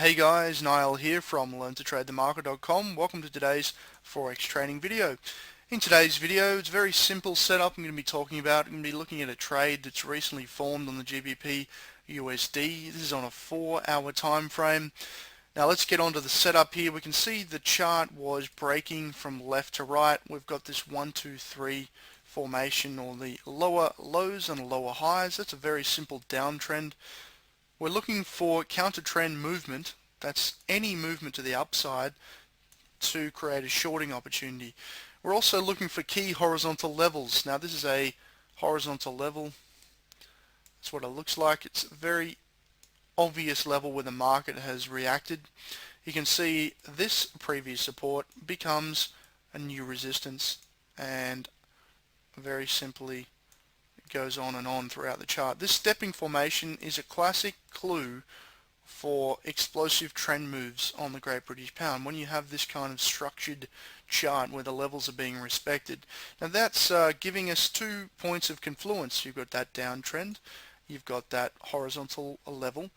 Hey guys, Niall here from learntotradethemarket.com. Welcome to today's Forex training video. In today's video, it's a very simple setup I'm going to be talking about. I'm going to be looking at a trade that's recently formed on the GBP USD. This is on a 4-hour time frame. Now let's get onto the setup here. We can see the chart was breaking from left to right. We've got this 1, 2, 3 formation, or the lower lows and lower highs. That's a very simple downtrend. We're looking for counter trend movement, that's any movement to the upside, to create a shorting opportunity. We're also looking for key horizontal levels. Now this is a horizontal level. That's what it looks like. It's a very obvious level where the market has reacted. You can see this previous support becomes a new resistance, and very simply goes on and on throughout the chart. This stepping formation is a classic clue for explosive trend moves on the Great British Pound when you have this kind of structured chart where the levels are being respected. Now that's giving us 2 points of confluence. You've got that downtrend, you've got that horizontal level.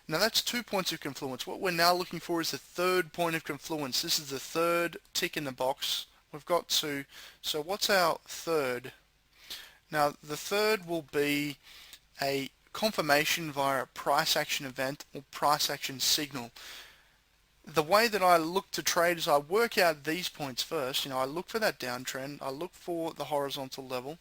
Now that's 2 points of confluence. What we're now looking for is the third point of confluence. This is the third tick in the box. We've got 2. So what's our third? Now the third will be a confirmation via a price action event or price action signal. The way that I look to trade is I work out these points first. I look for that downtrend, I look for the horizontal level,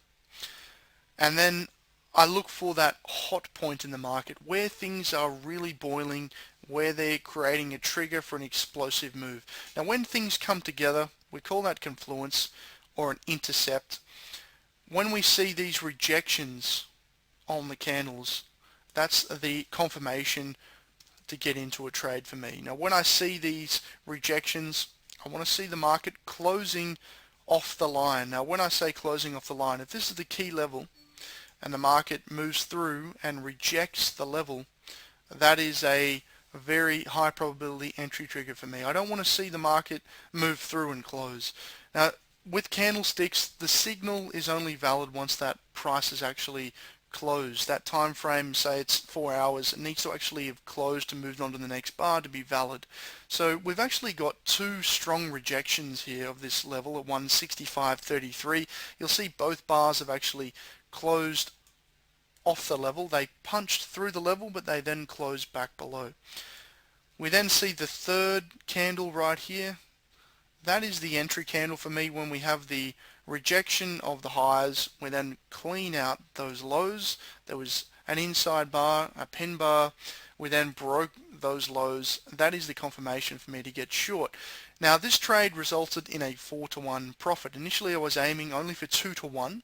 and then I look for that hot point in the market where things are really boiling, where they're creating a trigger for an explosive move. Now when things come together, we call that confluence or an intercept. When we see these rejections on the candles, that's the confirmation to get into a trade for me. Now when I see these rejections, I want to see the market closing off the line. Now when I say closing off the line, if this is the key level and the market moves through and rejects the level, that is a very high probability entry trigger for me. I don't want to see the market move through and close. Now with candlesticks, the signal is only valid once that price is actually closed. That time frame, say it's 4 hours, it needs to actually have closed and moved on to the next bar to be valid. So we've actually got 2 strong rejections here of this level at 165.33. You'll see both bars have actually closed off the level. They punched through the level, but they then closed back below. We then see the third candle right here. That is the entry candle for me. When we have the rejection of the highs, we then clean out those lows. There was an inside bar, a pin bar. We then broke those lows. That is the confirmation for me to get short. Now this trade resulted in a 4-to-1 profit. Initially I was aiming only for 2-to-1,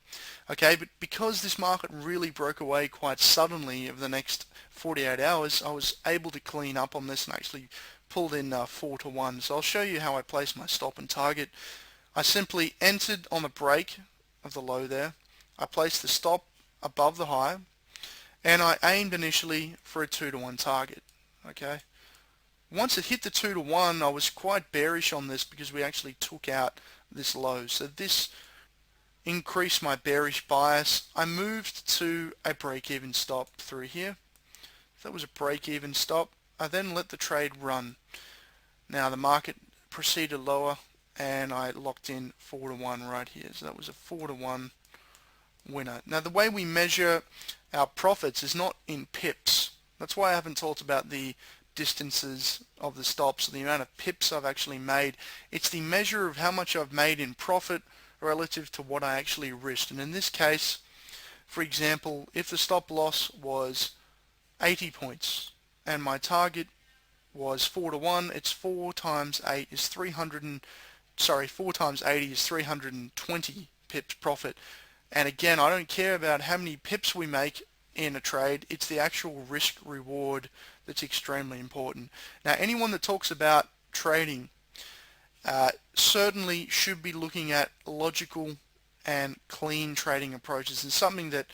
okay, but because this market really broke away quite suddenly over the next 48 hours, I was able to clean up on this and actually pulled in 4-to-1. So I'll show you how I place my stop and target. I simply entered on the break of the low there. I placed the stop above the high, and I aimed initially for a 2-to-1 target. Okay. Once it hit the 2-to-1, I was quite bearish on this because we actually took out this low. So this increased my bearish bias. I moved to a break-even stop through here. So that was a break-even stop. I then let the trade run. Now the market proceeded lower and I locked in 4-to-1 right here. So that was a 4-to-1 winner. Now the way we measure our profits is not in pips. That's why I haven't talked about the distances of the stops, the amount of pips I've actually made. It's the measure of how much I've made in profit relative to what I actually risked. And in this case, for example, if the stop loss was 80 points and my target was 4-to-1, it's 4 times 8 is 4 times 80 is 320 pips profit. And again, I don't care about how many pips we make in a trade, it's the actual risk reward that's extremely important. Now anyone that talks about trading certainly should be looking at logical and clean trading approaches, and something that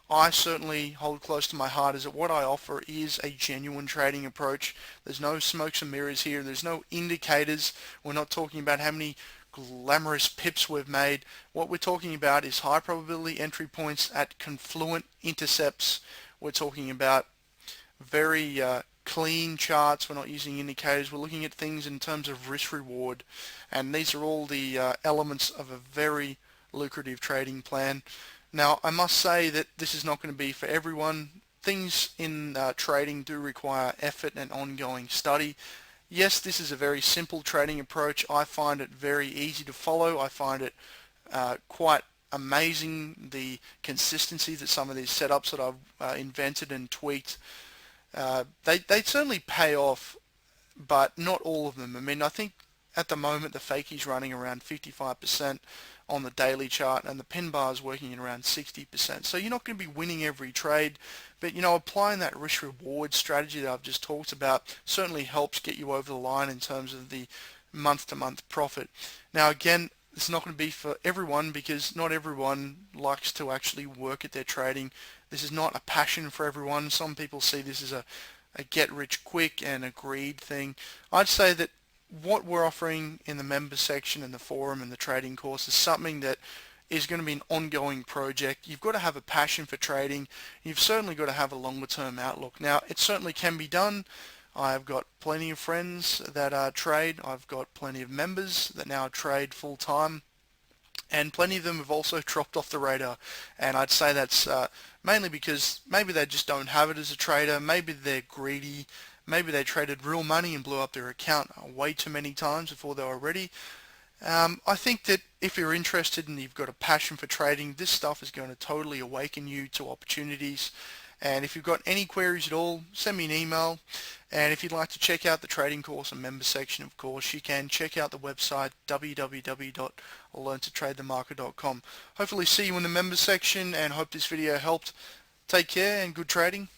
I certainly hold close to my heart is that what I offer is a genuine trading approach. There's no smokes and mirrors here. There's no indicators. We're not talking about how many glamorous pips we've made. What we're talking about is high probability entry points at confluent intercepts. We're talking about very clean charts, we're not using indicators, we're looking at things in terms of risk reward, and these are all the elements of a very lucrative trading plan. Now I must say that this is not going to be for everyone. Things in trading do require effort and ongoing study. Yes, this is a very simple trading approach. I find it very easy to follow. I find it quite amazing, the consistency that some of these setups that I've invented and tweaked. They certainly pay off, but not all of them. I mean, I think at the moment the fakey's running around 55% on the daily chart, and the pin bar is working at around 60%. So you're not going to be winning every trade, but applying that risk reward strategy that I've just talked about certainly helps get you over the line in terms of the month to month profit. Now again, it's not going to be for everyone, because not everyone likes to actually work at their trading. This is not a passion for everyone. Some people see this as a get rich quick and a greed thing. I'd say that what we're offering in the member section and the forum and the trading course is something that is going to be an ongoing project. You've got to have a passion for trading. You've certainly got to have a longer term outlook. Now, it certainly can be done. I've got plenty of friends that trade. I've got plenty of members that now trade full time, and plenty of them have also dropped off the radar. And I'd say that's mainly because maybe they just don't have it as a trader. Maybe they're greedy. Maybe they traded real money and blew up their account way too many times before they were ready. I think that if you're interested and you've got a passion for trading, this stuff is going to totally awaken you to opportunities. And if you've got any queries at all, send me an email. And if you'd like to check out the trading course and member section, of course, you can check out the website www.learntotradethemarket.com. Hopefully see you in the member section, and hope this video helped. Take care and good trading.